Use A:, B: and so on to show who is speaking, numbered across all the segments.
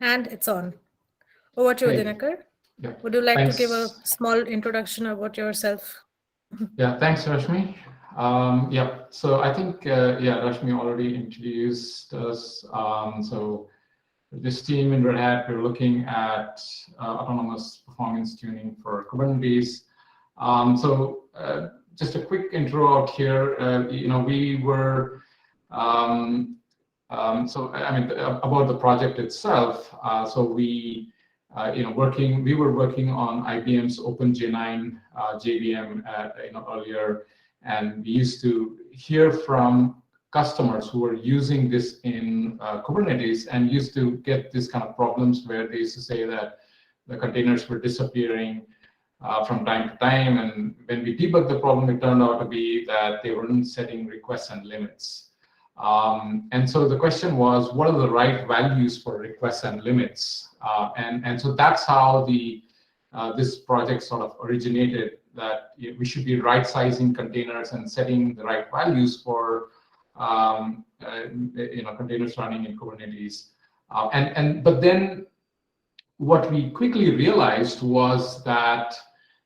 A: And it's on. Over to you,
B: Hey,
A: Dinakar.
B: yeah,
A: Would you like to give a
B: thanks.
A: small introduction about yourself?
B: Yeah, thanks, Rashmi. Yeah, so I think, yeah, Rashmi already introduced us. So this team in Red Hat, we're looking at autonomous performance tuning for Kubernetes. Just a quick intro out here. We were, I mean, about the project itself. We were working on IBM's OpenJ9 JVM earlier, and we used to hear from customers who were using this in Kubernetes and used to get these kind of problems where they used to say that the containers were disappearing from time to time. And when we debugged the problem, it turned out to be that they weren't setting requests and limits. And so the question was, what are the right values for requests and limits? And so that's how this project sort of originated, that we should be right-sizing containers and setting the right values for containers running in Kubernetes. But then what we quickly realized was that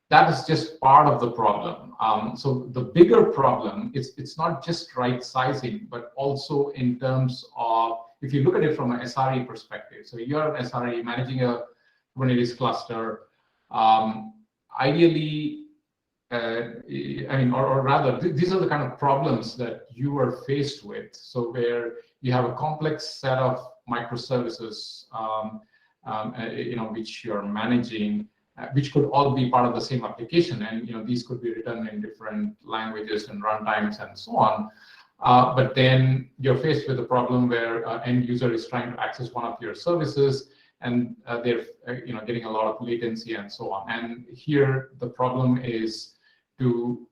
B: that is just part of the problem. So the bigger problem is it's not just right sizing, but also in terms of, if you look at it from an SRE perspective. So you're an SRE managing a Kubernetes cluster. Ideally, or rather, these are the kind of problems that you are faced with. So where you have a complex set of microservices, which you're managing, which could all be part of the same application, and these could be written in different languages and runtimes and so on. But then you're faced with a problem where an end user is trying to access one of your services, and they're getting a lot of latency and so on. And here the problem is to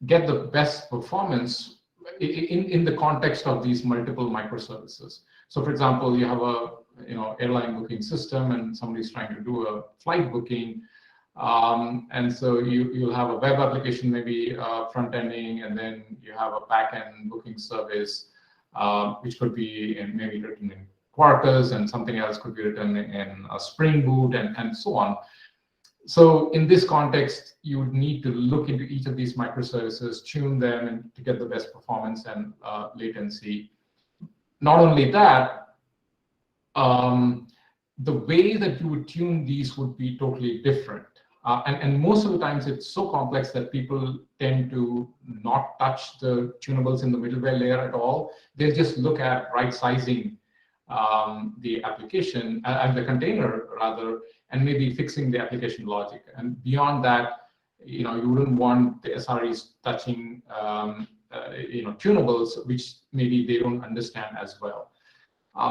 B: get the best performance in the context of these multiple microservices. So, for example, you have a airline booking system, and somebody's trying to do a flight booking, and so you'll have a web application, maybe front-ending, and then you have a back-end booking service, which could be maybe written in Quarkus, and something else could be written in a Spring Boot, and so on. So in this context, you would need to look into each of these microservices, tune them, and to get the best performance and latency. Not only that, the way that you would tune these would be totally different. And most of the times it's so complex that people tend to not touch the tunables in the middleware layer at all. They'll just look at right sizing the application and the container rather, and maybe fixing the application logic. And beyond that, you wouldn't want the SREs touching tunables, which maybe they don't understand as well.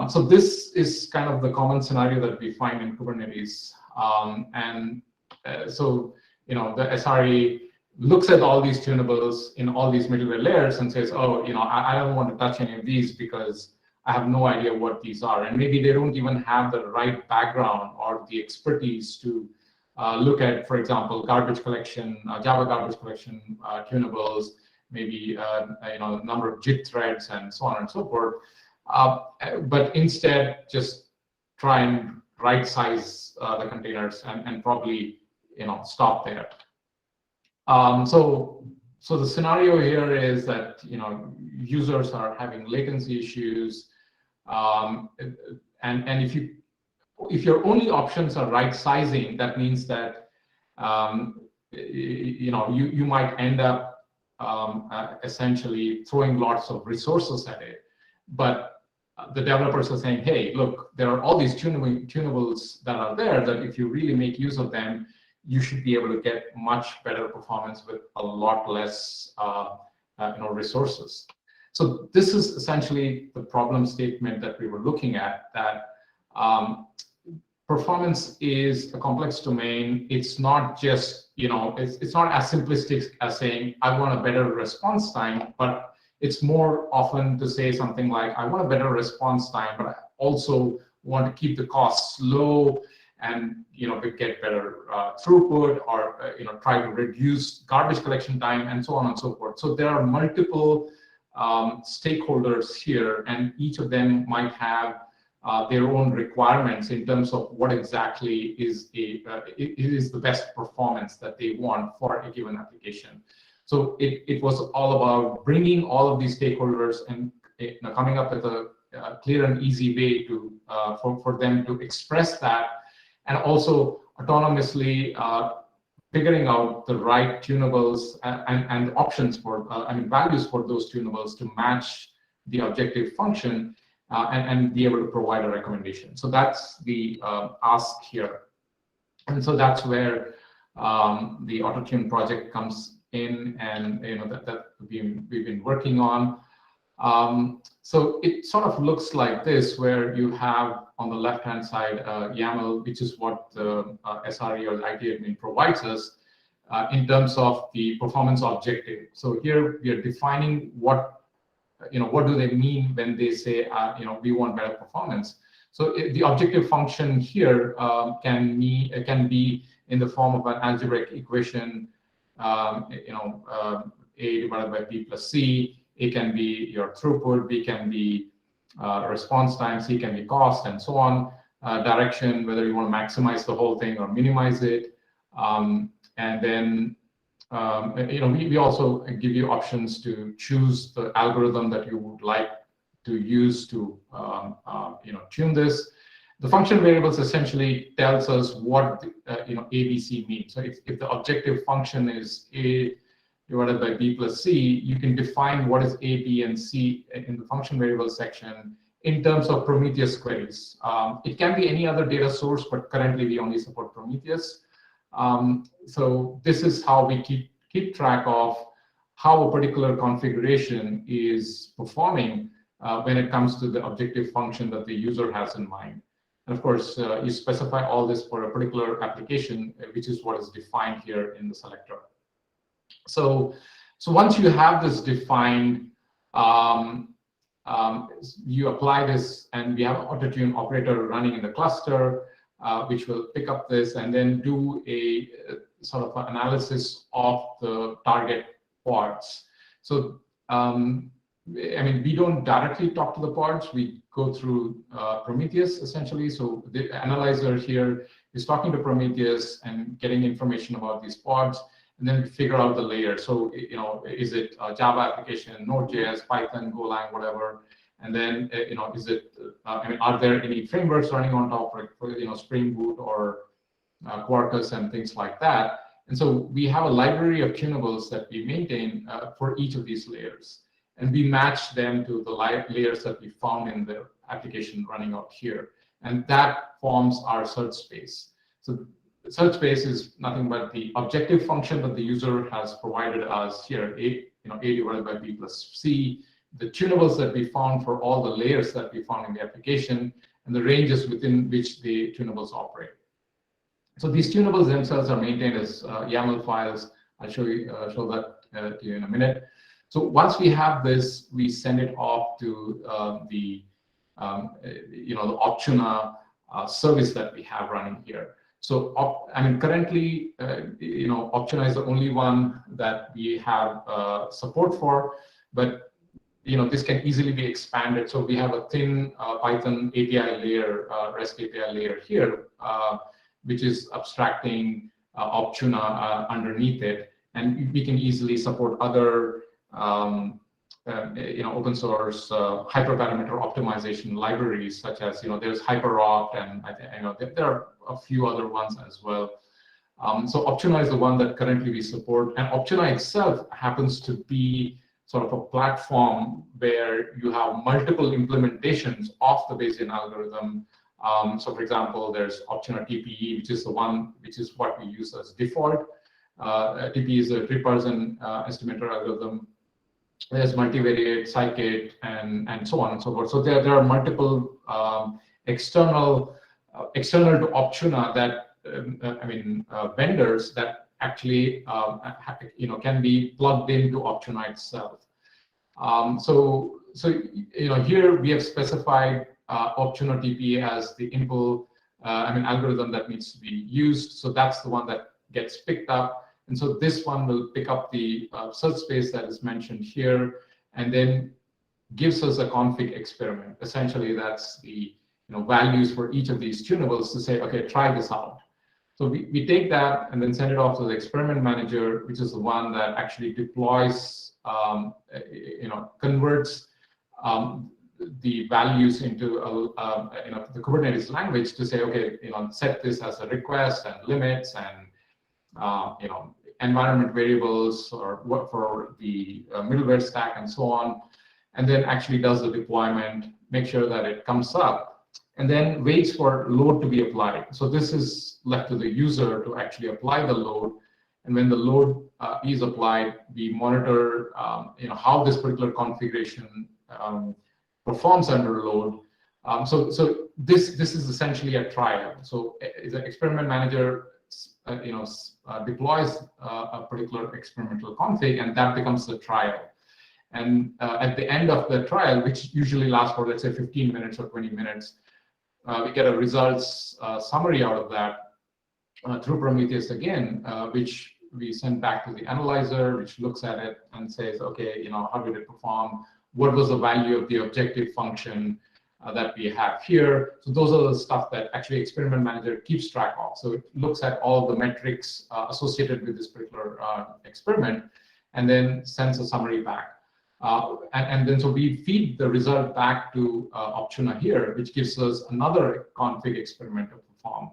B: So this is kind of the common scenario that we find in Kubernetes. So the SRE looks at all these tunables in all these middleware layers and says, oh, I don't want to touch any of these because I have no idea what these are. And maybe they don't even have the right background or the expertise to look at, for example, garbage collection, Java garbage collection tunables, maybe number of JIT threads and so on and so forth. But instead, just try and right size the containers and probably stop there. So the scenario here is that users are having latency issues, and if your only options are right sizing, that means that you might end up essentially throwing lots of resources at it. But the developers are saying, hey, look, there are all these tunables that are there that if you really make use of them, you should be able to get much better performance with a lot less resources. So this is essentially the problem statement that we were looking at, that performance is a complex domain. It's not just, it's not as simplistic as saying, I want a better response time, but it's more often to say something like, I want a better response time, but I also want to keep the costs low and get better throughput, or try to reduce garbage collection time, and so on and so forth. So there are multiple stakeholders here, and each of them might have their own requirements in terms of what exactly is the best performance that they want for a given application. So it was all about bringing all of these stakeholders and coming up with a clear and easy way to for them to express that, and also autonomously figuring out the right tunables and options for values for those tunables to match the objective function. And be able to provide a recommendation. So that's the ask here. And so that's where the Autotune project comes in, and that we've been working on. So it sort of looks like this, where you have on the left-hand side YAML, which is what the SRE or the IT admin provides us in terms of the performance objective. So here we are defining what do they mean when they say, we want better performance. So the objective function here can be in the form of an algebraic equation, A divided by B plus C. A can be your throughput, B can be response time, C can be cost, and so on. Direction, whether you want to maximize the whole thing or minimize it. And then we also give you options to choose the algorithm that you would like to use to tune this. The function variables essentially tells us what ABC means. So if the objective function is A divided by B plus C, you can define what is A, B, and C in the function variable section in terms of Prometheus queries. It can be any other data source, but currently we only support Prometheus. So this is how we keep track of how a particular configuration is performing when it comes to the objective function that the user has in mind. And of course, you specify all this for a particular application, which is what is defined here in the selector. So once you have this defined, you apply this, and we have an Autotune operator running in the cluster, which will pick up this and then do a sort of analysis of the target pods. So we don't directly talk to the pods. We go through Prometheus essentially. So the analyzer here is talking to Prometheus and getting information about these pods, and then we figure out the layer. So is it a Java application, Node.js, Python, Golang, whatever? And then is it? Are there any frameworks running on top, like Spring Boot or Quarkus and things like that? And so we have a library of tunables that we maintain for each of these layers, and we match them to the layers that we found in the application running out here, and that forms our search space. So the search space is nothing but the objective function that the user has provided us here, A divided by B plus C, the tunables that we found for all the layers that we found in the application, and the ranges within which the tunables operate. So these tunables themselves are maintained as YAML files. I'll show that to you in a minute. So once we have this, we send it off to the Optuna service that we have running here. So currently, Optuna is the only one that we have support for, but this can easily be expanded. So we have a thin Python API layer, REST API layer here, which is abstracting Optuna underneath it, and we can easily support other open source hyperparameter optimization libraries, such as there's HyperOpt, and there are a few other ones as well. So Optuna is the one that currently we support, and Optuna itself happens to be sort of a platform where you have multiple implementations of the Bayesian algorithm. So for example, there's Optuna TPE, which is what we use as default. TPE is a three-person estimator algorithm. There's multivariate, scikit, and so on and so forth. So there are multiple external to Optuna that vendors that actually can be plugged into Optuna itself. So here we have specified Optuna TPE as the input algorithm that needs to be used. So that's the one that gets picked up. And so this one will pick up the search space that is mentioned here, and then gives us a config experiment. Essentially, that's the values for each of these tunables to say, okay, try this out. So we take that and then send it off to the experiment manager, which is the one that actually deploys, converts the values into the Kubernetes language to say, okay, set this as a request and limits and environment variables or what for the middleware stack and so on, and then actually does the deployment, make sure that it comes up, and then waits for load to be applied. So this is left to the user to actually apply the load, and when the load is applied, we monitor how this particular configuration performs under load. So this is essentially a trial. So the experiment manager deploys a particular experimental config, and that becomes the trial. And at the end of the trial, which usually lasts for, let's say, 15 minutes or 20 minutes, we get a results summary out of that through Prometheus again, which we send back to the analyzer, which looks at it and says, okay, how did it perform? What was the value of the objective function that we have here? So those are the stuff that actually Experiment Manager keeps track of. So it looks at all the metrics associated with this particular experiment, and then sends a summary back. And then so we feed the result back to Optuna here, which gives us another config experiment to perform.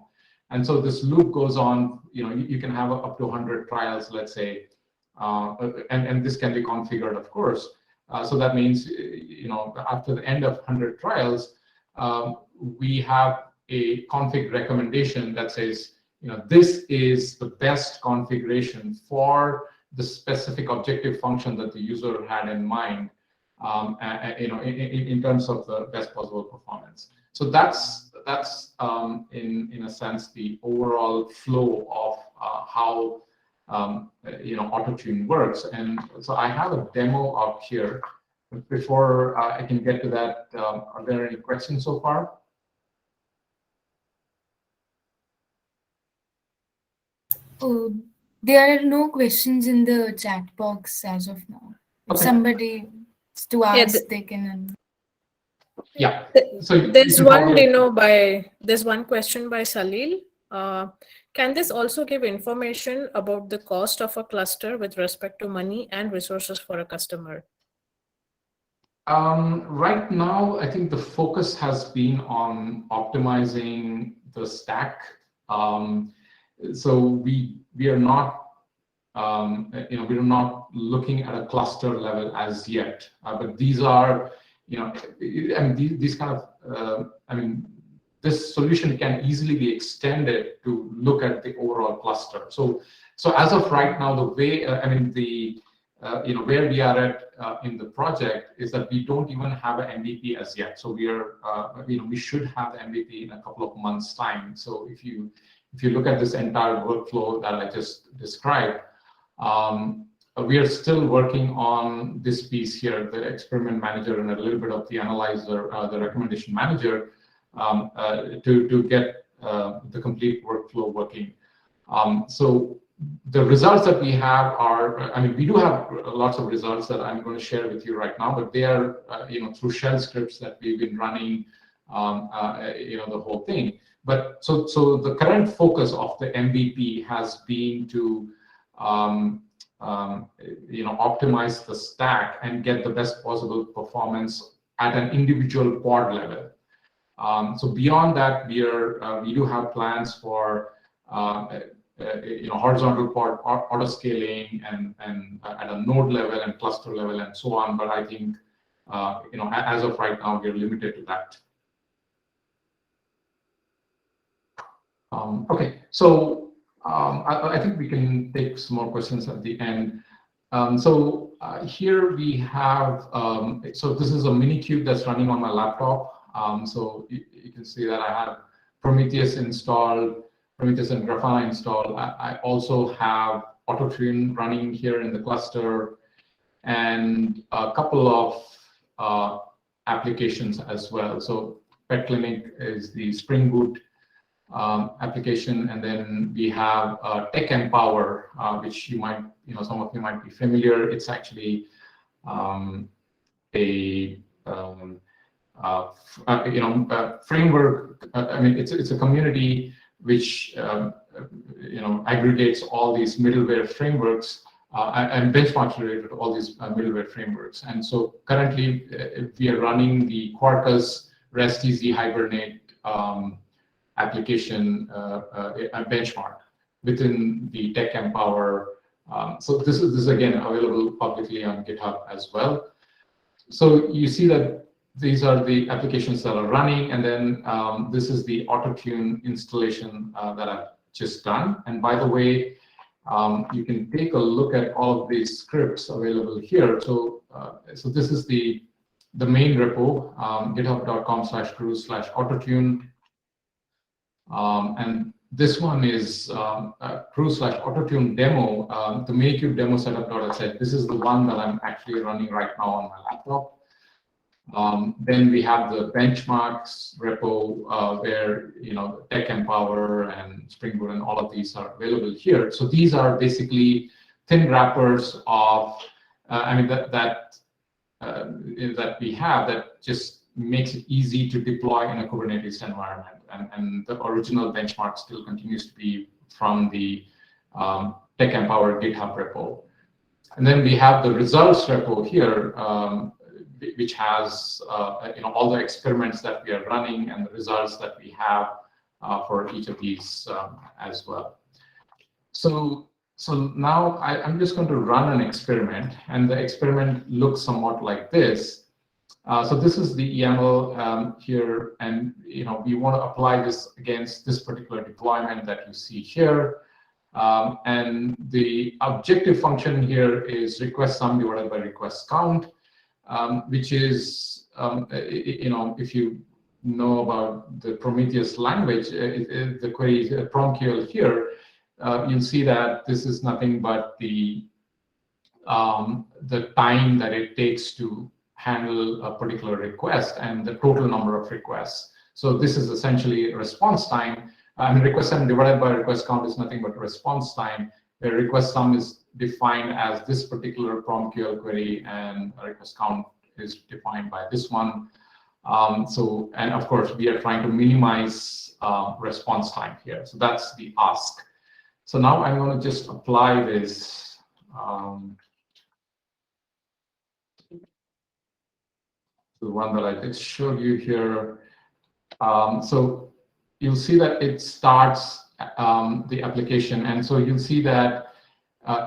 B: And so this loop goes on. You can have up to 100 trials, let's say, and this can be configured, of course. So that means, after the end of 100 trials, we have a config recommendation that says, this is the best configuration for the specific objective function that the user had in mind, in terms of the best possible performance. So that's in a sense the overall flow of how Autotune works. And so I have a demo up here. But before I can get to that, are there any questions so far?
C: Oh, there are no questions in the chat box as of now. If
B: Okay.
C: somebody wants to ask, they can.
B: Yeah. So
A: there's one question by Salil. Can this also give information about the cost of a cluster with respect to money and resources for a customer?
B: Right now, I think the focus has been on optimizing the stack. So we are not, we are not looking at a cluster level as yet. But these are, these kind of, this solution can easily be extended to look at the overall cluster. So as of right now, the way, where we are at in the project is that we don't even have an MVP as yet. So we are, we should have the MVP in a couple of months' time. So if you look at this entire workflow that I just described, we are still working on this piece here, the experiment manager and a little bit of the analyzer, the recommendation manager, to get the complete workflow working. So the results that we have are, we do have lots of results that I'm going to share with you right now, but they are, through shell scripts that we've been running, the whole thing. But so the current focus of the MVP has been to, optimize the stack and get the best possible performance at an individual pod level. So beyond that, we do have plans for horizontal pod auto scaling and at a node level and cluster level and so on. But I think as of right now, we're limited to that. Okay, so I think we can take some more questions at the end. Here we have, so this is a Minikube that's running on my laptop. So you can see that I have Prometheus installed, Prometheus and Grafana installed. I also have Autotune running here in the cluster, and a couple of applications as well. So Pet Clinic is the Spring Boot application, and then we have Tech Empower, which you might, some of you might be familiar. It's actually a framework. I mean, it's a community which aggregates all these middleware frameworks and benchmarks related to all these middleware frameworks. And so currently we are running the Quarkus REST-easy Hibernate application benchmark within the Tech Empower. So this is again available publicly on GitHub as well. So you see that these are the applications that are running, and then this is the Autotune installation that I've just done. And by the way, you can take a look at all of these scripts available here. So this is the main repo, github.com/Kruize/Autotune. And this one is Kruize/Autotune demo, the Makecube demo setup.sh. This is the one that I'm actually running right now on my laptop. Then we have the benchmarks repo where Tech Empower and Spring Boot and all of these are available here. So these are basically thin wrappers of that we have that just makes it easy to deploy in a Kubernetes environment. And the original benchmark still continues to be from the Tech Empower GitHub repo. And then we have the results repo here, which has all the experiments that we are running and the results that we have for each of these as well. So now I'm just going to run an experiment, and the experiment looks somewhat like this. So this is the YAML here, and we want to apply this against this particular deployment that you see here. And the objective function here is request sum divided by request count, which is, if you know about the Prometheus language, the query PromQL here, you'll see that this is nothing but the time that it takes to handle a particular request and the total number of requests. So this is essentially response time. Request sum divided by request count is nothing but response time, where request sum is defined as this particular PromQL query and request count is defined by this one. And of course, we are trying to minimize response time here. So that's the ask. So now I'm going to just apply this. The one that I just showed you here. So you'll see that it starts the application, and so you'll see that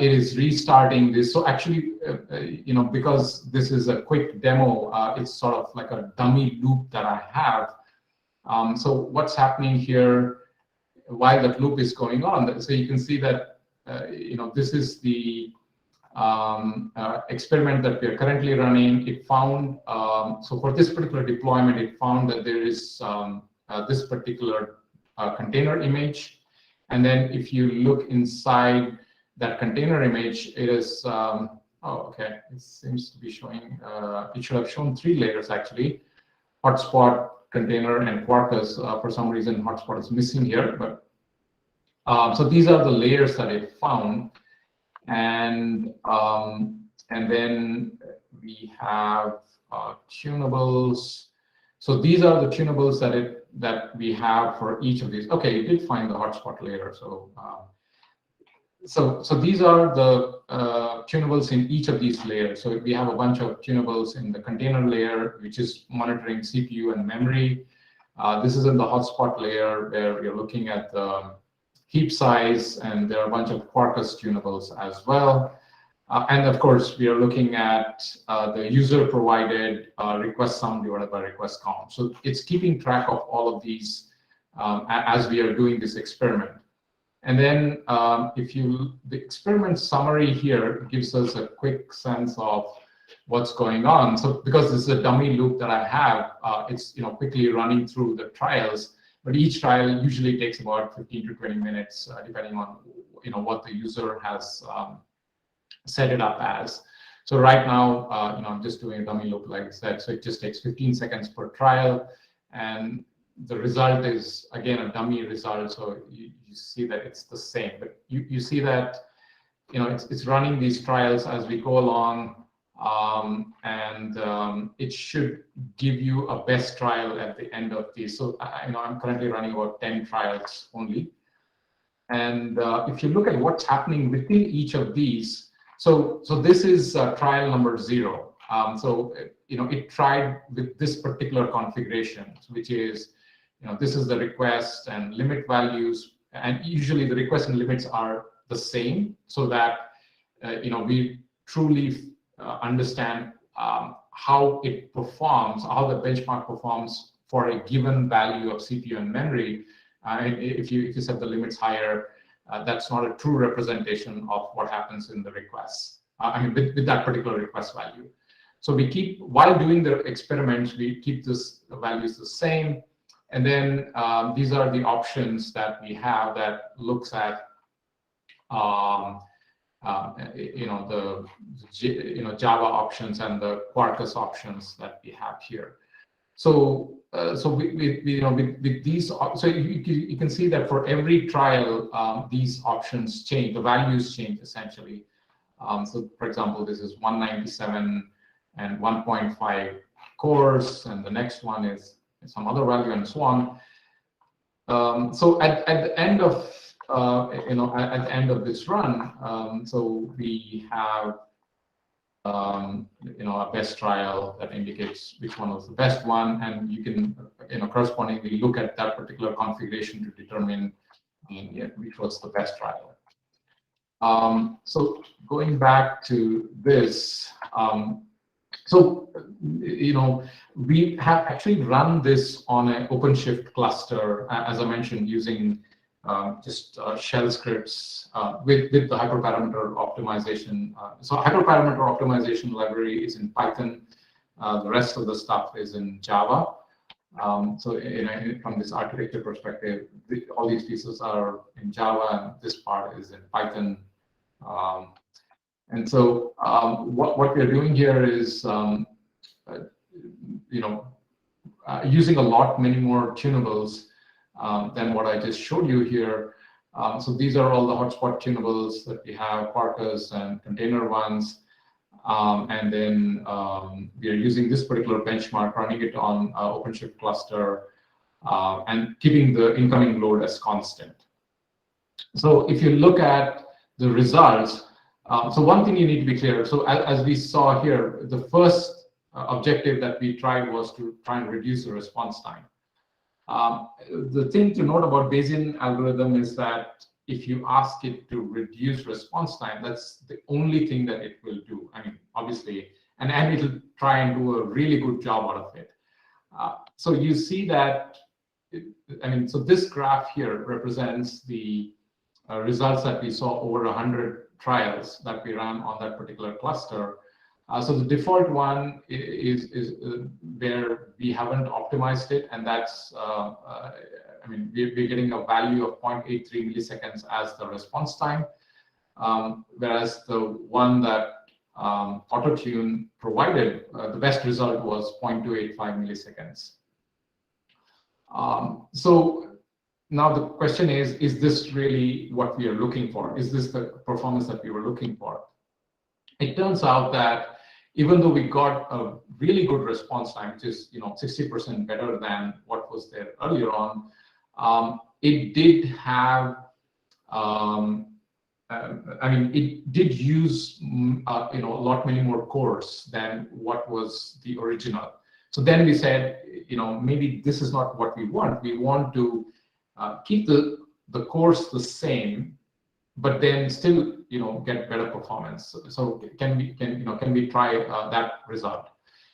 B: it is restarting this. So actually, because this is a quick demo, it's sort of like a dummy loop that I have. So what's happening here while that loop is going on? So you can see that this is the experiment that we are currently running. It found, so for this particular deployment, it found that there is this particular container image. And then if you look inside that container image, it is, okay, it seems to be showing, it should have shown 3 layers actually, hotspot, container, and Quarkus. For some reason, hotspot is missing here, but so these are the layers that it found. And then we have tunables. So these are the tunables that we have for each of these. Okay, you did find the hotspot layer. So so these are the tunables in each of these layers. So we have a bunch of tunables in the container layer, which is monitoring CPU and memory. This is in the hotspot layer where we're looking at the heap size, and there are a bunch of Quarkus tunables as well. And of course, we are looking at the user-provided request sum divided by request count. So it's keeping track of all of these as we are doing this experiment. And then the experiment summary here gives us a quick sense of what's going on. So because this is a dummy loop that I have, it's quickly running through the trials. But each trial usually takes about 15 to 20 minutes, depending on what the user has set it up as. So right now, I'm just doing a dummy loop like I said. So it just takes 15 seconds per trial, and the result is again a dummy result. So you see that it's the same, but you see that it's running these trials as we go along. It should give you a best trial at the end of these. So I'm currently running about 10 trials only. And if you look at what's happening within each of these, so this is trial number 0. It tried with this particular configuration, which is, this is the request and limit values, and usually the request and limits are the same, so that we truly understand how it performs, how the benchmark performs for a given value of CPU and memory. If you set the limits higher, that's not a true representation of what happens in the requests. With that particular request value. So we keep, while doing the experiments, we keep this values the same. And then these are the options that we have that looks at Java options and the Quarkus options that we have here. So with these, so you can see that for every trial, these options change, the values change essentially. So for example, this is 197 and 1.5 cores, and the next one is some other value, and so on. So at the end of at the end of this run, so we have a best trial that indicates which one was the best one, and you can correspondingly look at that particular configuration to determine which was the best trial. So going back to this, we have actually run this on an OpenShift cluster, as I mentioned, using just shell scripts with the hyperparameter optimization. So hyperparameter optimization library is in Python. The rest of the stuff is in Java. So from this architecture perspective, all these pieces are in Java, and this part is in Python. And so what we're doing here is using many more tunables than what I just showed you here. So these are all the hotspot tunables that we have, Quarkus and container ones. And then we are using this particular benchmark, running it on OpenShift cluster, and keeping the incoming load as constant. So if you look at the results, so one thing you need to be clear. So as we saw here, the first objective that we tried was to try and reduce the response time. The thing to note about Bayesian algorithm is that if you ask it to reduce response time, that's the only thing that it will do. Obviously, and it'll try and do a really good job out of it. So you see that, so this graph here represents the results that we saw over 100 trials that we ran on that particular cluster. So the default one is where we haven't optimized it, and that's we're getting a value of 0.83 milliseconds as the response time, whereas the one that Autotune provided, the best result was 0.285 milliseconds. So now the question is this really what we are looking for? Is this the performance that we were looking for? It turns out that even though we got a really good response time, which is 60% better than what was there earlier on, it did have it did use a lot many more cores than what was the original. So then we said, maybe this is not what we want. We want to keep the cores the same, but then still get better performance. So can we try that result?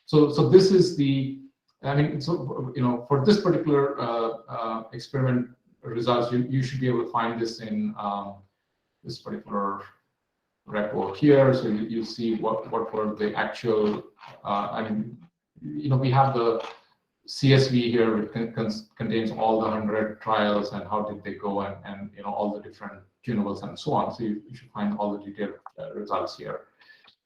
B: So this is the for this particular experiment results, you should be able to find this in this particular repo here. So you see what were the actual. We have the CSV here, which contains all the 100 trials and how did they go, and all the different tunables and so on. So you should find all the detailed results here.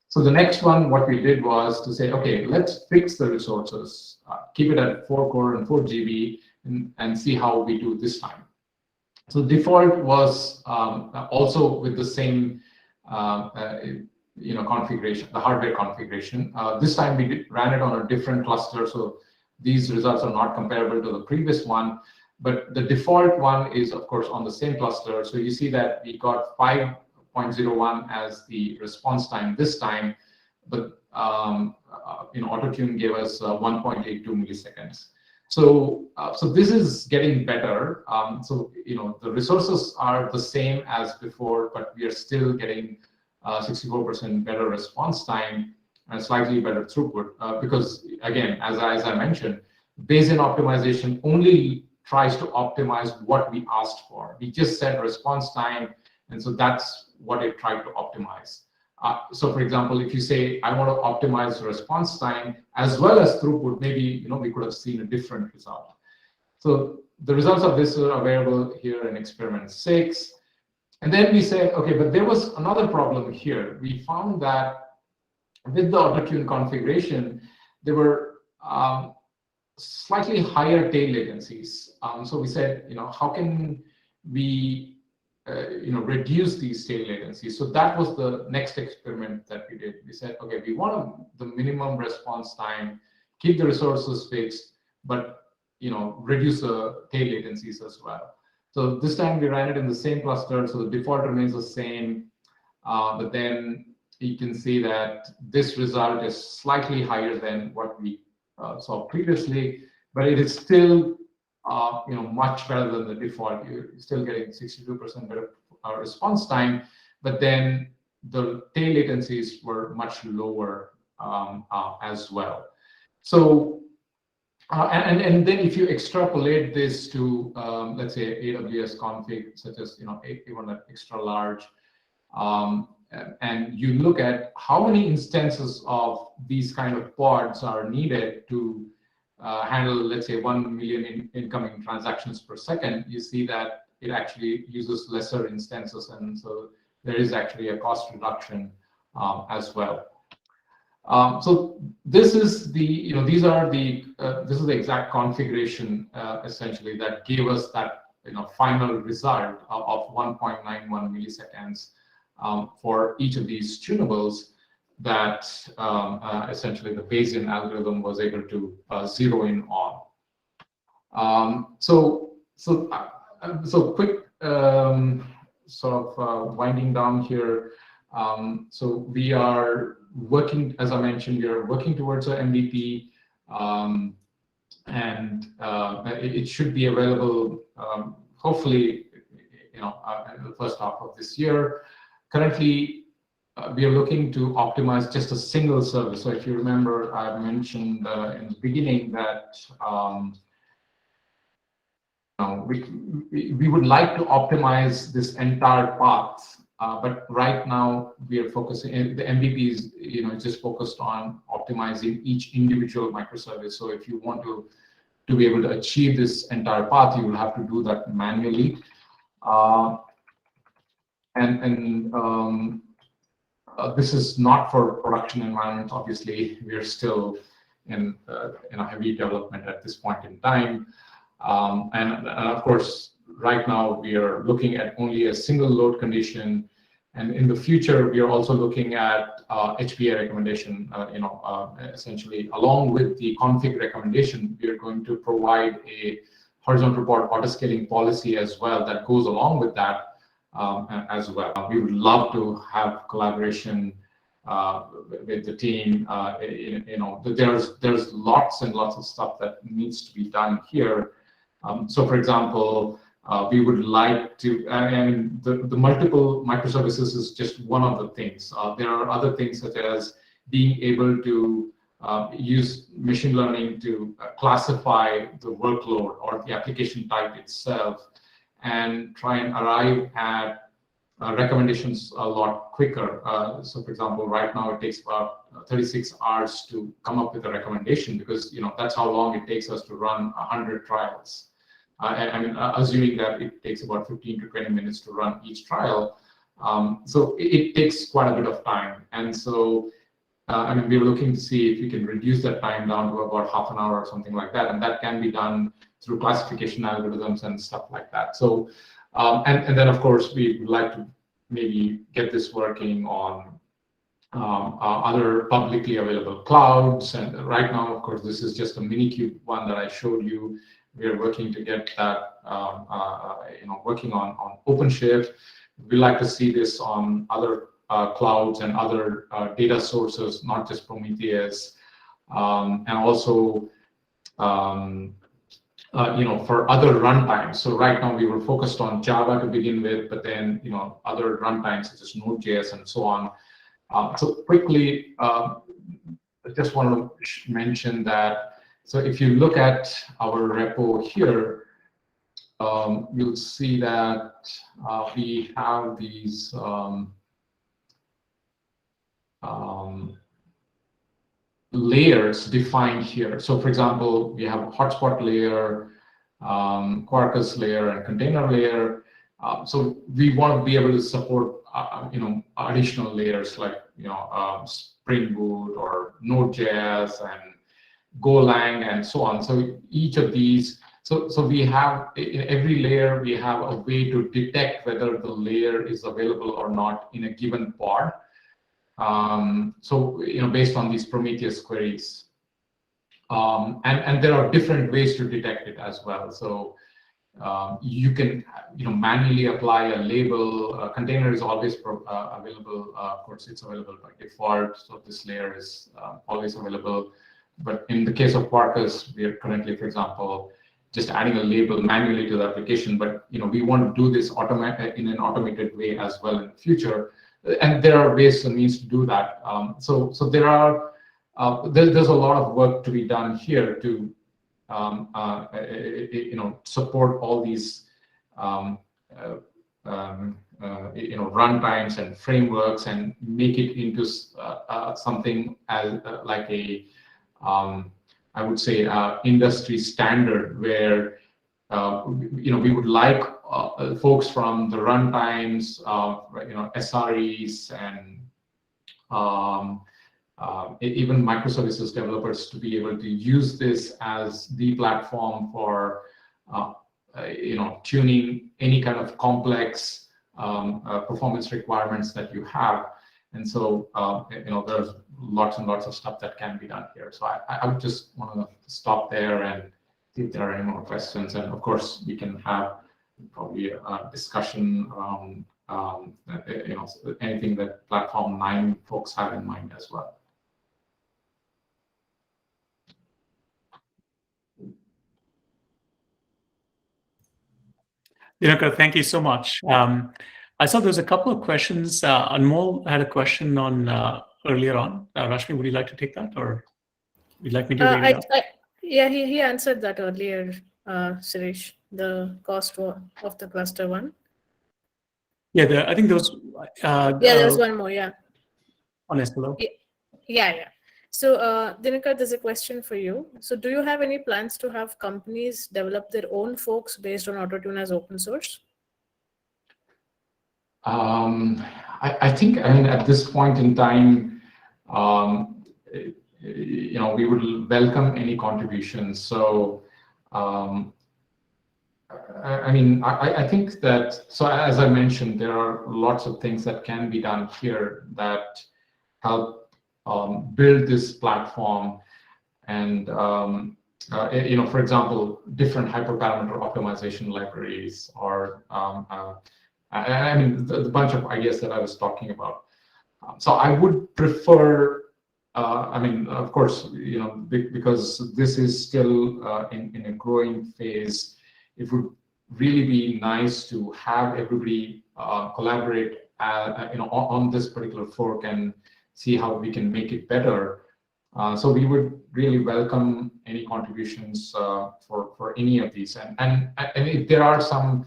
B: So the next one, what we did was to say, okay, let's fix the resources, keep it at 4 core and 4 GB, and see how we do this time. So default was also with the same configuration, the hardware configuration. This time we ran it on a different cluster, so these results are not comparable to the previous one. But the default one is, of course, on the same cluster. So you see that we got 5.01 as the response time this time, but Autotune gave us 1.82 milliseconds. So this is getting better. The resources are the same as before, but we are still getting 64% better response time and slightly better throughput. Because again, as I mentioned, Bayesian optimization only tries to optimize what we asked for. We just said response time, and so that's what it tried to optimize. So for example, if you say, I want to optimize response time as well as throughput, maybe we could have seen a different result. So the results of this are available here in experiment 6. And then we say, okay, but there was another problem here. We found that with the Autotune configuration, there were slightly higher tail latencies. So we said, how can we reduce these tail latencies? So that was the next experiment that we did. We said, okay, we want the minimum response time, keep the resources fixed, but reduce the tail latencies as well. So this time we ran it in the same cluster, so the default remains the same, but then you can see that this result is slightly higher than what we saw previously, but it is still much better than the default. You're still getting 62% better response time, but then the tail latencies were much lower as well. So and then if you extrapolate this to let's say AWS config, such as even an extra large, and you look at how many instances of these kind of pods are needed to handle, let's say, 1 million incoming transactions per second, you see that it actually uses lesser instances, and so there is actually a cost reduction as well. So this is the this is the exact configuration essentially that gave us that final result of 1.91 milliseconds for each of these tunables that essentially the Bayesian algorithm was able to zero in on. So quick sort of winding down here. So we are working, as I mentioned, we are working towards an MVP, and it should be available hopefully in the first half of this year. Currently, we are looking to optimize just a single service. So if you remember, I mentioned in the beginning that we would like to optimize this entire path, but right now we are focusing. The MVP is just focused on optimizing each individual microservice. So if you want to be able to achieve this entire path, you will have to do that manually. This is not for production environment. Obviously, we are still in heavy development at this point in time. And of course, right now we are looking at only a single load condition. And in the future, we are also looking at HPA recommendation. Essentially, along with the config recommendation, we are going to provide a horizontal pod autoscaling policy as well that goes along with that. As well, we would love to have collaboration with the team. There's lots and lots of stuff that needs to be done here. So, for example, we would like to, and the multiple microservices is just one of the things. There are other things such as being able to use machine learning to classify the workload or the application type itself, and try and arrive at recommendations a lot quicker. So, for example, right now it takes about 36 hours to come up with a recommendation, because that's how long it takes us to run 100 trials. I mean, assuming that it takes about 15 to 20 minutes to run each trial. So it takes quite a bit of time, and so I mean, we're looking to see if we can reduce that time down to about half an hour or something like that, and that can be done through classification algorithms and stuff like that. So, and then of course we would like to maybe get this working on other publicly available clouds. And right now, of course, this is just a Minikube one that I showed you. We are working to get that, working on OpenShift. We like to see this on other clouds and other data sources, not just Prometheus, and also for other runtimes. So right now we were focused on Java to begin with, but then other runtimes such as Node.js and so on. So quickly, I just want to mention that. So if you look at our repo here, you'll see that we have these layers defined here. So for example, we have a hotspot layer, Quarkus layer, and container layer. So we want to be able to support additional layers like Spring Boot or Node.js and Golang and so on. So each of these, so we have in every layer we have a way to detect whether the layer is available or not in a given pod. So based on these Prometheus queries, and there are different ways to detect it as well. So you can manually apply a label. A container is always available. Of course, it's available by default. So this layer is always available. But in the case of Quarkus, we are currently, for example, just adding a label manually to the application. But we want to do this in an automated way as well in the future. And there are ways and means to do that. So there are there's a lot of work to be done here to support all these runtimes and frameworks and make it into something as like a I would say industry standard where we would like folks from the runtimes, SREs and even microservices developers to be able to use this as the platform for tuning any kind of complex performance requirements that you have. And so there's lots and lots of stuff that can be done here. So I would just want to stop there and see if there are any more questions. And of course, we can have probably a discussion around anything that Platform 9 folks have in mind as well.
D: Dinakar, thank you so much. I saw there's a couple of questions. Anmol had a question on earlier on. Rashmi, would you like to take that, or would you like me to read it out?
A: Yeah, he answered that earlier, Sirish, the cost of the cluster one.
D: Yeah, I think those.
A: There's one more, yeah.
D: On Escalo.
A: Yeah. So, Dinakar, there's a question for you. So, do you have any plans to have companies develop their own forks based on Autotune as open source?
B: I think, at this point in time, we would welcome any contributions. So, I think that, so as I mentioned, there are lots of things that can be done here that help build this platform. And, for example, different hyperparameter optimization libraries, or the bunch of ideas that I was talking about. So I would prefer, of course, because this is still in a growing phase, it would really be nice to have everybody collaborate, on this particular fork and see how we can make it better. So we would really welcome any contributions for any of these. And if there are some,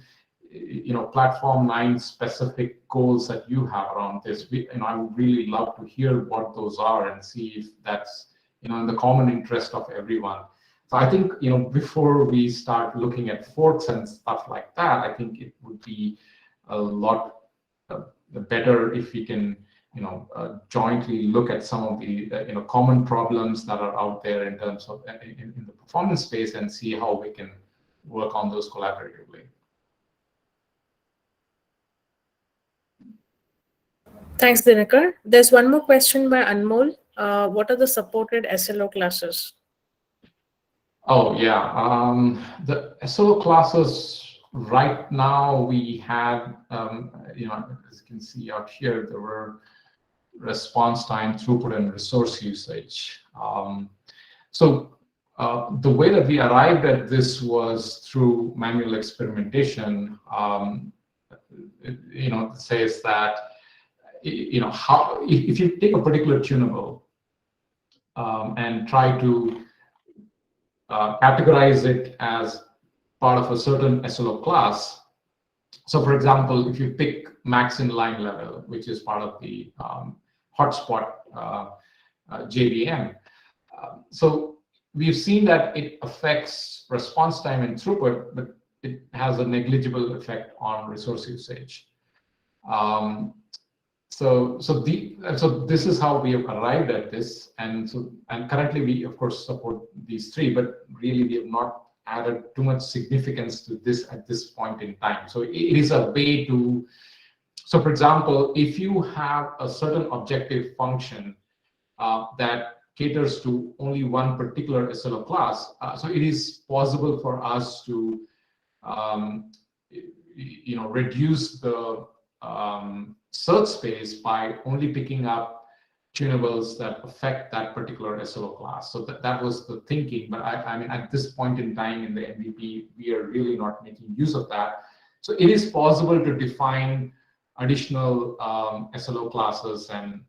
B: Platform 9 specific goals that you have around this, I would really love to hear what those are and see if that's, in the common interest of everyone. So I think, before we start looking at forks and stuff like that, I think it would be a lot better if we can, jointly look at some of the, common problems that are out there in terms of in the performance space and see how we can work on those collaboratively.
A: Thanks, Dinakar. There's one more question by Anmol. What are the supported SLO classes?
B: Oh, yeah. The SLO classes right now we have, as you can see out here, there were response time, throughput, and resource usage. So the way that we arrived at this was through manual experimentation. It says that how if you take a particular tunable and try to categorize it as part of a certain SLO class. So, for example, if you pick max inline level, which is part of the hotspot JVM, so we've seen that it affects response time and throughput, but it has a negligible effect on resource usage. So this is how we have arrived at this, and currently we of course support these three, but really we have not added too much significance to this at this point in time. So it is a way to, so for example, if you have a certain objective function that caters to only one particular SLO class, so it is possible for us to reduce the search space by only picking up tunables that affect that particular SLO class. So that was the thinking. But I mean, at this point in time in the MVP, we are really not making use of that. So it is possible to define additional SLO classes and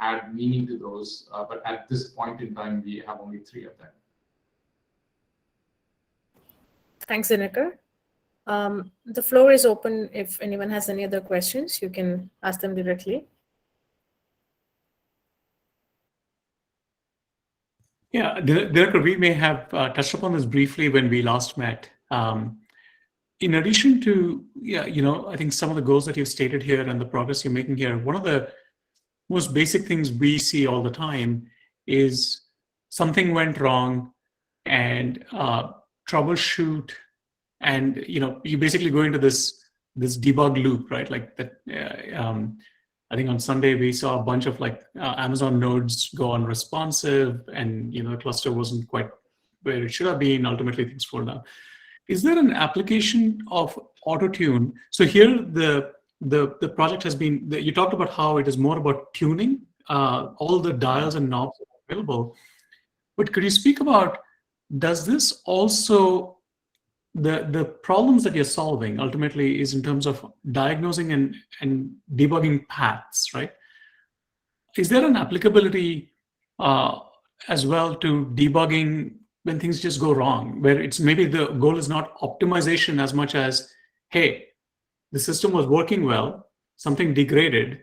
B: add meaning to those. But at this point in time, we have only 3 of them.
A: Thanks, Dinakar. The floor is open. If anyone has any other questions, you can ask them directly.
D: Yeah, Dinakar, we may have touched upon this briefly when we last met. In addition to, I think some of the goals that you've stated here and the progress you're making here, one of the most basic things we see all the time is something went wrong and troubleshoot, and you basically go into this debug loop, right? Like that. I think on Sunday we saw a bunch of Amazon nodes go unresponsive, and the cluster wasn't quite where it should have been. Ultimately, things fall down. Is there an application of Autotune? So here the project has been. You talked about how it is more about tuning. All the dials and knobs are available, but could you speak about, does this also, the problems that you're solving ultimately is in terms of diagnosing and debugging paths, right? Is there an applicability as well to debugging when things just go wrong, where it's maybe the goal is not optimization as much as, hey, the system was working well, something degraded,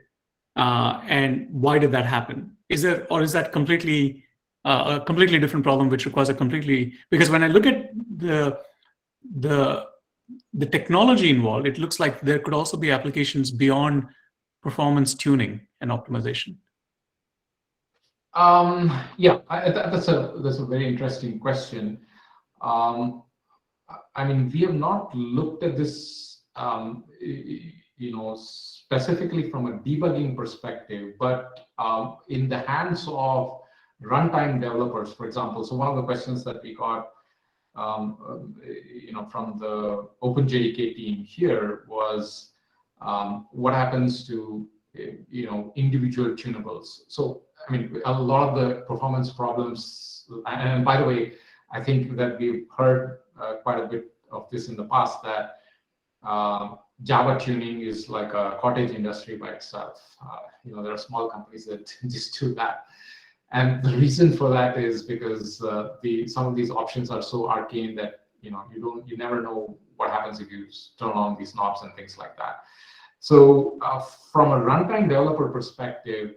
D: and why did that happen? Is that completely a completely different problem which requires a completely, because when I look at the technology involved, it looks like there could also be applications beyond performance tuning and optimization.
B: Yeah, that's a very interesting question. I mean, we have not looked at this, specifically from a debugging perspective, but in the hands of runtime developers, for example. So one of the questions that we got from the OpenJDK team here was what happens to individual tunables. So I mean, a lot of the performance problems, and by the way, I think that we've heard quite a bit of this in the past, that Java tuning is like a cottage industry by itself. There are small companies that just do that. And the reason for that is because some of these options are so arcane that you never know what happens if you turn on these knobs and things like that. So from a runtime developer perspective,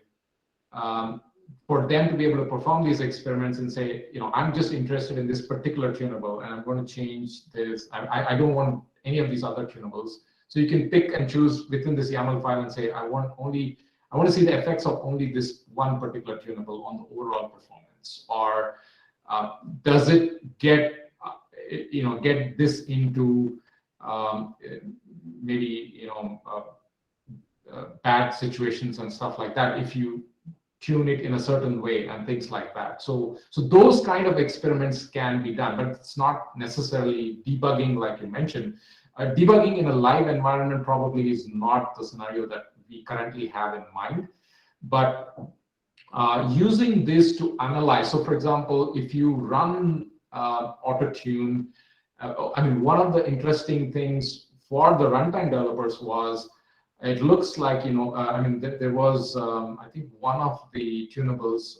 B: for them to be able to perform these experiments and say, I'm just interested in this particular tunable and I'm going to change this. I don't want any of these other tunables. So you can pick and choose within this YAML file and say, I want to see the effects of only this one particular tunable on the overall performance, or does it get this into maybe bad situations and stuff like that if you tune it in a certain way and things like that. So those kind of experiments can be done, but it's not necessarily debugging like you mentioned. Debugging in a live environment probably is not the scenario that we currently have in mind, but using this to analyze. So for example, if you run Autotune, I mean, one of the interesting things for the runtime developers was it looks like, I mean, there was, I think, one of the tunables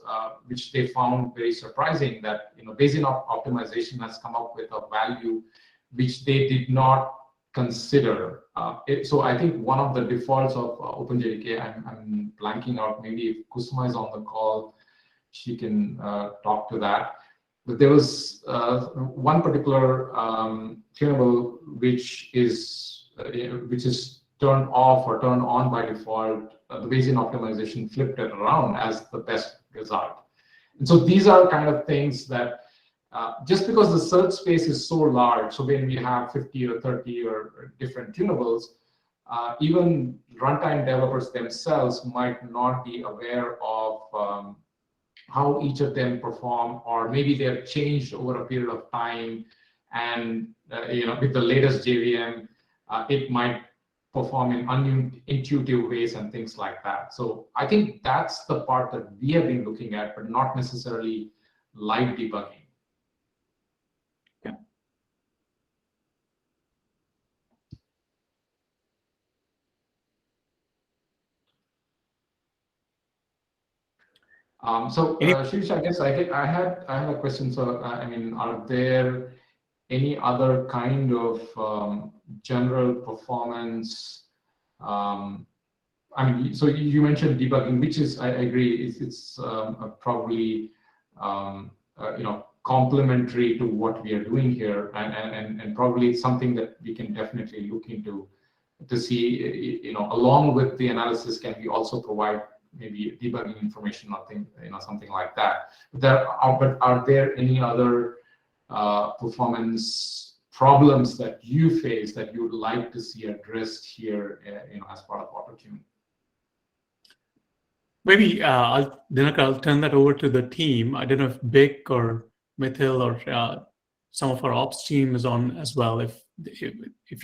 B: which they found very surprising that, Bayesian optimization has come up with a value which they did not consider. So I think one of the defaults of OpenJDK, I'm blanking out, maybe if Kusuma is on the call, she can talk to that. But there was one particular tunable which is turned off or turned on by default. The Bayesian optimization flipped it around as the best result. And so these are kind of things that just because the search space is so large, so when we have 50 or 30 or different tunables, even runtime developers themselves might not be aware of how each of them perform, or maybe they're changed over a period of time. And with the latest JVM, it might perform in unintuitive ways and things like that. So I think that's the part that we have been looking at, but not necessarily live debugging.
D: Yeah.
B: Sirish, I guess I had a question. So I mean, are there any other kind of general performance? I mean, so you mentioned debugging, which is, I agree, it's probably complementary to what we are doing here, and probably something that we can definitely look into to see, along with the analysis, can we also provide maybe debugging information or something like that. But are there any other performance problems that you face that you would like to see addressed here, as part of Autotune?
D: Maybe Dinakar, I'll turn that over to the team. I don't know if Bic or Mithil or some of our ops team is on as well. If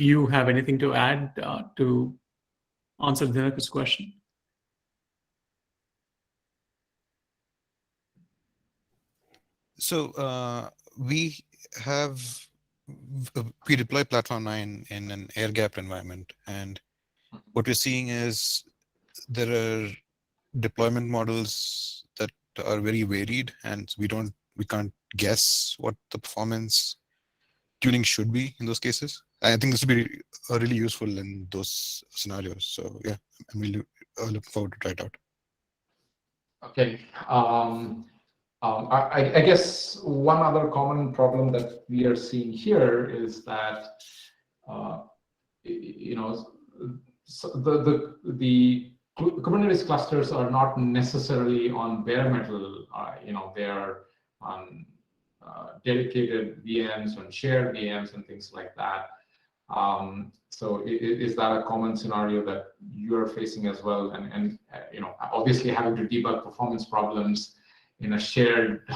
D: you have anything to add to answer Dinakar's question.
E: So we deploy Platform 9 in an air-gapped environment, and what we're seeing is there are deployment models that are very varied, and we can't guess what the performance tuning should be in those cases. I think this would be really useful in those scenarios. So yeah, I'm really looking forward to try it out.
B: Okay. I guess one other common problem that we are seeing here is that the Kubernetes clusters are not necessarily on bare metal. They're on dedicated VMs, on shared VMs, and things like that. So is that a common scenario that you are facing as well? And obviously having to debug performance problems in a shared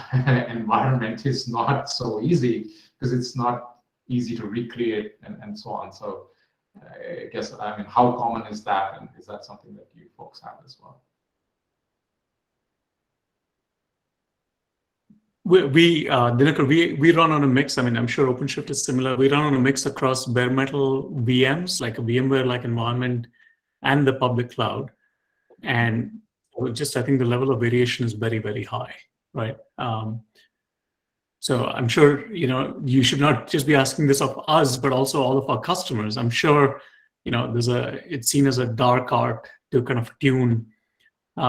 B: environment is not so easy, because it's not easy to recreate and so on. So I guess, I mean, how common is that, and is that something that you folks have as well?
D: Dinakar, we run on a mix. I mean, I'm sure OpenShift is similar. We run on a mix across bare metal VMs, like a VMware-like environment, and the public cloud. And I think the level of variation is very, very high, right? So I'm sure, you should not just be asking this of us, but also all of our customers. I'm sure, it's seen as a dark art to kind of tune.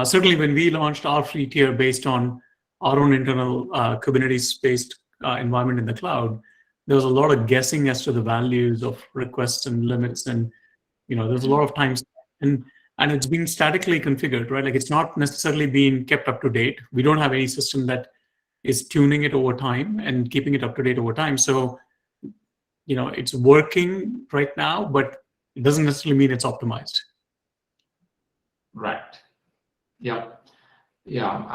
D: Certainly when we launched our free tier based on our own internal Kubernetes-based environment in the cloud, there was a lot of guessing as to the values of requests and limits. And, there's a lot of times, and it's being statically configured, right? Like, it's not necessarily being kept up to date. We don't have any system that is tuning it over time and keeping it up to date over time. So, it's working right now, but it doesn't necessarily mean it's optimized.
B: Right. Yeah. Yeah.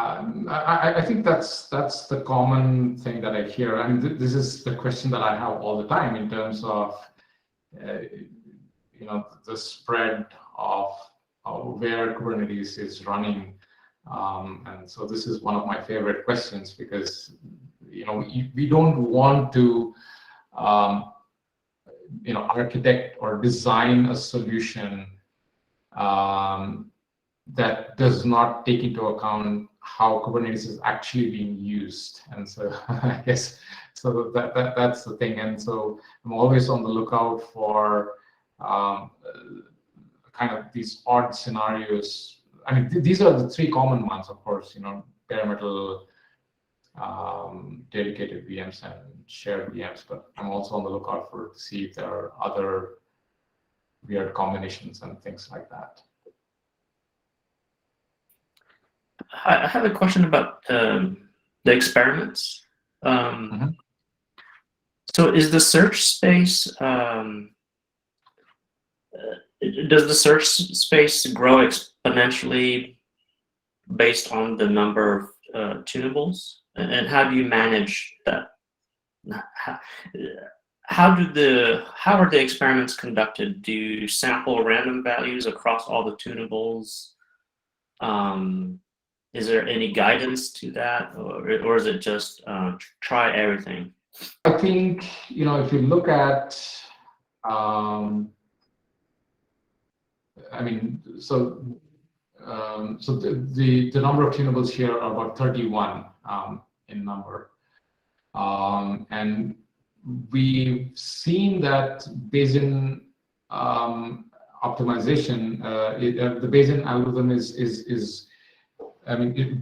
B: I think that's the common thing that I hear. I mean, this is the question that I have all the time in terms of the spread of where Kubernetes is running. And so this is one of my favorite questions, because we don't want to architect or design a solution that does not take into account how Kubernetes is actually being used. And so I guess so that's the thing. And so I'm always on the lookout for kind of these odd scenarios. I mean, these are the three common ones, of course, bare metal, dedicated VMs, and shared VMs, but I'm also on the lookout to see if there are other weird combinations and things like that.
F: I have a question about the experiments. So is the search space, does the search space grow exponentially based on the number of tunables? And how do you manage that? How are the experiments conducted? Do you sample random values across all the tunables? Is there any guidance to that, or is it just try everything?
B: I think if you look at, so the number of tunables here are about 31 in number, and we've seen that Bayesian optimization, the Bayesian algorithm is it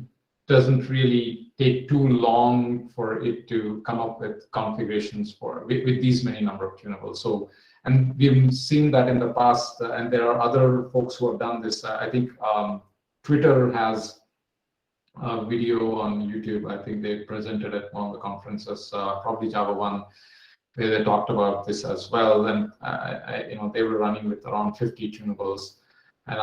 B: doesn't really take too long for it to come up with configurations with these many number of tunables. So, and we've seen that in the past, and there are other folks who have done this. I think Twitter has a video on YouTube. I think they presented at one of the conferences, probably Java 1, where they talked about this as well. And they were running with around 50 tunables, and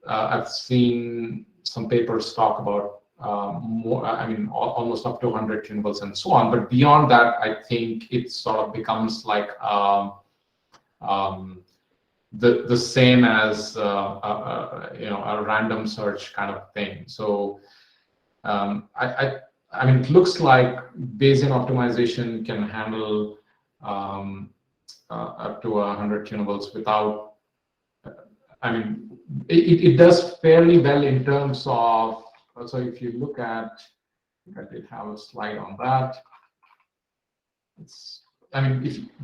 B: I've seen some papers talk about more. Almost up to 100 tunables and so on. But beyond that, I think it sort of becomes like the same as a random search kind of thing. So it looks like Bayesian optimization can handle up to 100 tunables without. It does fairly well in terms of. So if you look at, I did have a slide on that.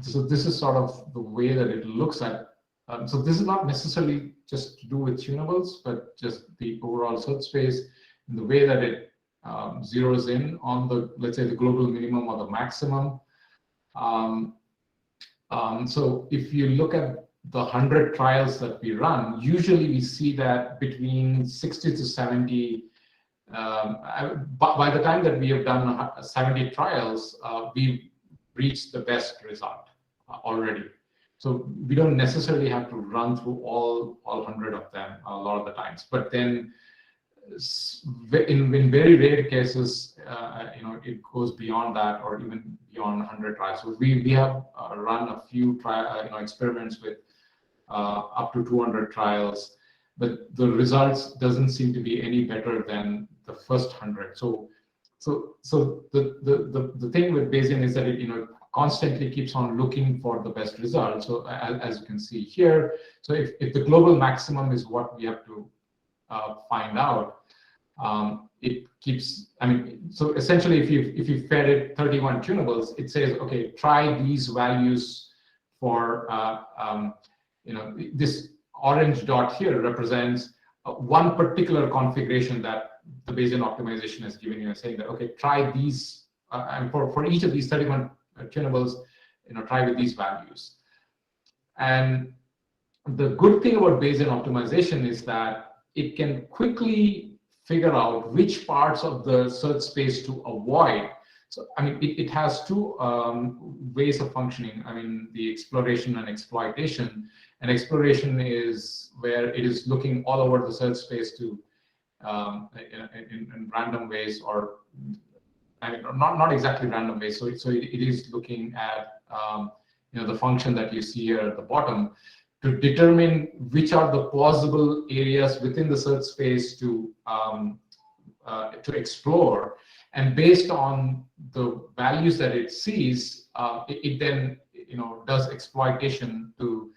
B: So this is sort of the way that it looks at. So this is not necessarily just to do with tunables, but just the overall search space, and the way that it zeroes in on the, let's say, the global minimum or the maximum. So if you look at the 100 trials that we run, usually we see that between 60 to 70. By the time that we have done 70 trials, we've reached the best result already. So we don't necessarily have to run through all 100 of them a lot of the times. But then, in very rare cases, it goes beyond that, or even beyond 100 trials. So we have run a few experiments with up to 200 trials, but the results doesn't seem to be any better than the first 100. So the thing with Bayesian is that it constantly keeps on looking for the best result. So as you can see here, so if the global maximum is what we have to find out, it keeps. So essentially, if you fed it 31 tunables, it says, okay, try these values for this orange dot here represents one particular configuration that the Bayesian optimization has given you, saying that, okay, try these, and for each of these 31 tunables, try with these values. And the good thing about Bayesian optimization is that it can quickly figure out which parts of the search space to avoid. So, I mean, it has two ways of functioning. I mean, the exploration and exploitation. And exploration is where it is looking all over the search space to in random ways, or I mean, not exactly random ways. So it is looking at the function that you see here at the bottom to determine which are the possible areas within the search space to explore, and based on the values that it sees, it then does exploitation to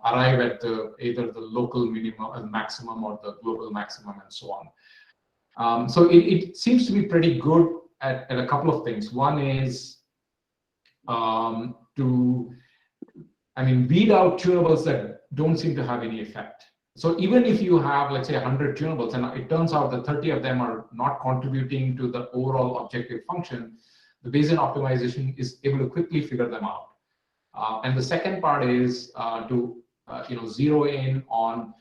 B: arrive at either the local minimum, maximum, or the global maximum, and so on. So it seems to be pretty good at a couple of things. One is to weed out tunables that don't seem to have any effect. So even if you have, let's say, 100 tunables, and it turns out that 30 of them are not contributing to the overall objective function, the Bayesian optimization is able to quickly figure them out. And the second part is to zero in on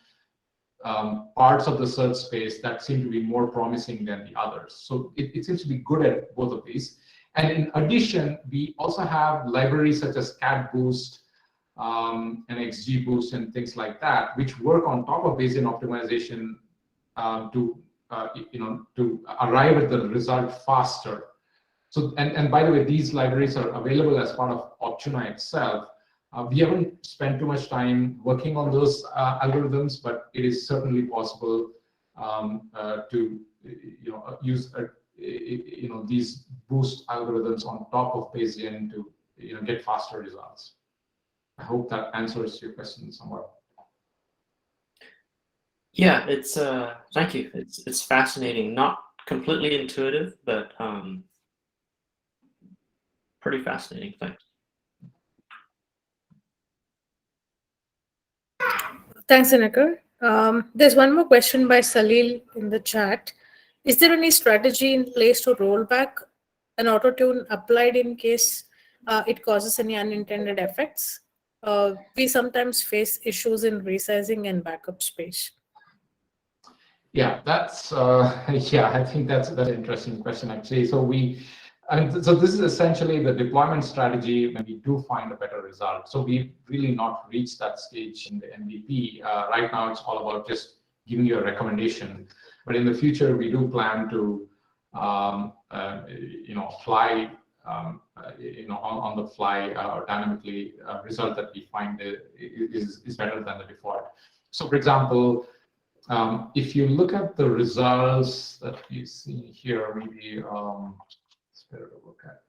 B: parts of the search space that seem to be more promising than the others. So it seems to be good at both of these. And in addition, we also have libraries such as CatBoost and XGBoost and things like that, which work on top of Bayesian optimization to arrive at the result faster. So, and by the way, these libraries are available as part of Autotune itself. We haven't spent too much time working on those algorithms, but it is certainly possible to use these boost algorithms on top of Bayesian to get faster results. I hope that answers your question somewhat.
F: Yeah, it's thank you. It's fascinating. Not completely intuitive, but pretty fascinating. Thanks.
A: Thanks, Dinakar. There's one more question by Salil in the chat. Is there any strategy in place to roll back an Autotune applied in case it causes any unintended effects? We sometimes face issues in resizing and backup space.
B: Yeah, that's I think that's an interesting question, actually. So so this is essentially the deployment strategy when we do find a better result. So we've really not reached that stage in the MVP. Right now, it's all about just giving you a recommendation. But in the future, we do plan to, fly, on the fly, dynamically result that we find is better than the default. So, for example, if you look at the results that you see here, maybe it's better to look at.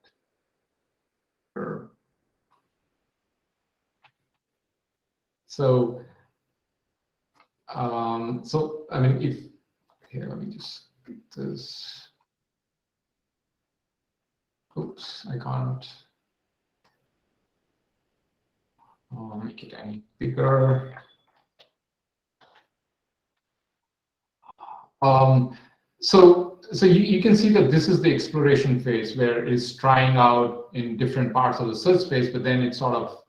B: Sure. So, here, let me just get this. Oops, I can't make it any bigger. So you can see that this is the exploration phase where it's trying out in different parts of the search space, but then it sort of,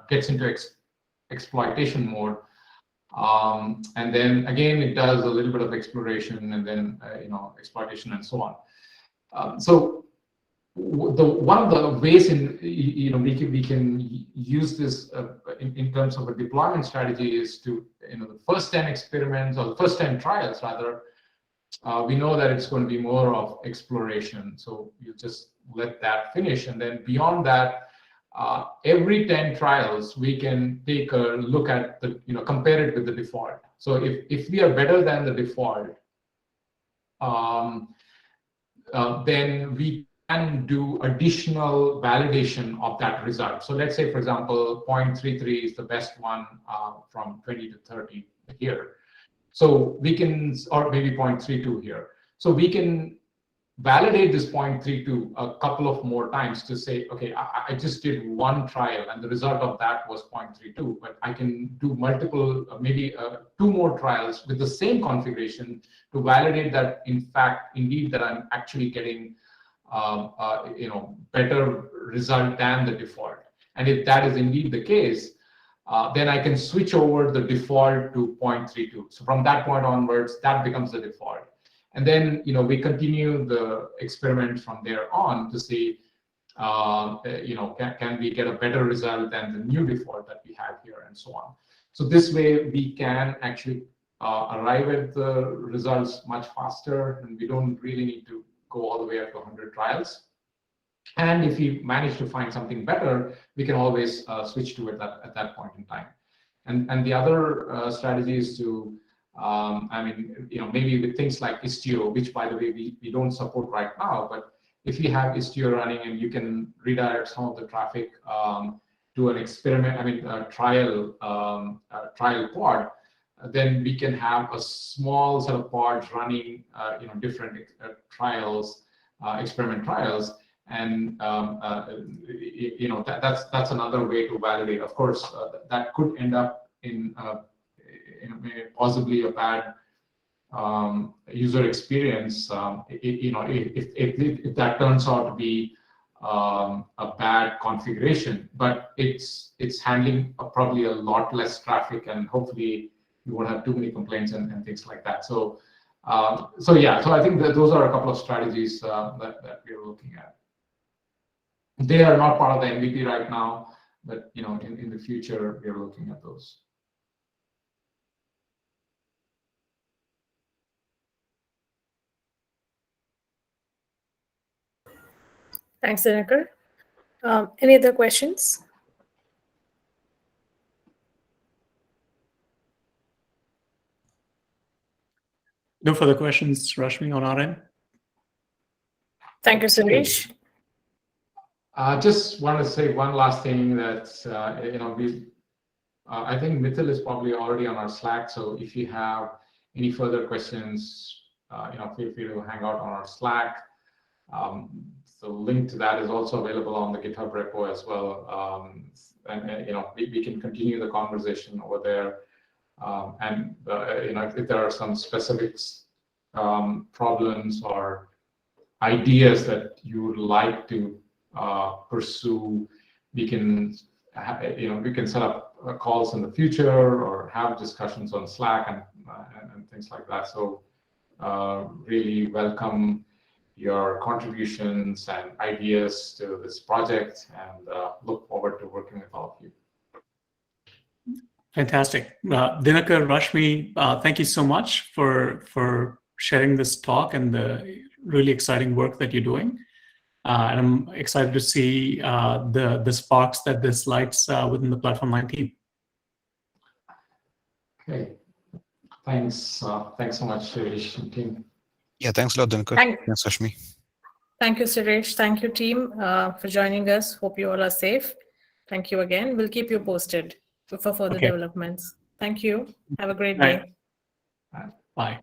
B: gets into exploitation mode. And then again, it does a little bit of exploration, and then exploitation, and so on. So one of the ways we can use this in terms of a deployment strategy is to the first 10 experiments, or the first 10 trials rather. We know that it's going to be more of exploration, so you just let that finish, and then beyond that, every 10 trials, we can take a look at the, compare it with the default. So if we are better than the default, then we can do additional validation of that result. So let's say, for example, 0.33 is the best one from 20 to 30 here. So we can, or maybe 0.32 here. So we can validate this 0.32 a couple of more times to say, okay, I just did one trial and the result of that was 0.32, but I can do multiple, maybe 2 more trials with the same configuration to validate that, in fact, indeed, that I'm actually getting better result than the default. And if that is indeed the case, then I can switch over the default to 0.32. So from that point onwards, that becomes the default. And then, we continue the experiment from there on to see, can we get a better result than the new default that we have here, and so on. So this way we can actually arrive at the results much faster, and we don't really need to go all the way up to 100 trials. And if we manage to find something better, we can always switch to it at that point in time. And the other strategy is to, maybe with things like Istio, which by the way we don't support right now, but if you have Istio running and you can redirect some of the traffic to an experiment, a trial pod, then we can have a small set of pods running, different trials, experiment trials, and that's another way to validate. Of course, that could end up in possibly a bad user experience. If that turns out to be a bad configuration, but it's handling probably a lot less traffic, and hopefully you won't have too many complaints and things like that. So I think that those are a couple of strategies that we're looking at. They are not part of the MVP right now, but in the future we're looking at those.
A: Thanks, Dinakar. Any other questions?
D: No further questions, Rashmi, on our end.
A: Thank you, Sirish.
B: I just want to say one last thing that I think Mithil is probably already on our Slack. So if you have any further questions, feel free to hang out on our Slack. The link to that is also available on the GitHub repo as well. We can continue the conversation over there. If there are some specific problems or ideas that you would like to pursue, we can set up calls in the future or have discussions on Slack and things like that. So really welcome your contributions and ideas to this project, and look forward to working with all of you. Fantastic.
D: Dinakar, Rashmi, thank you so much for sharing this talk and the really exciting work that you're doing. And I'm excited to see the sparks that this lights within the Platform 9 team.
B: Okay. Thanks. Thanks so much, Sirish and team.
E: Yeah, thanks a lot, Dinakar. Thanks, Rashmi.
A: Thank you, Sirish. Thank you, team, for joining us. Hope you all are safe. Thank you again. We'll keep you posted for further developments. Thank you. Have a great day.
D: Bye.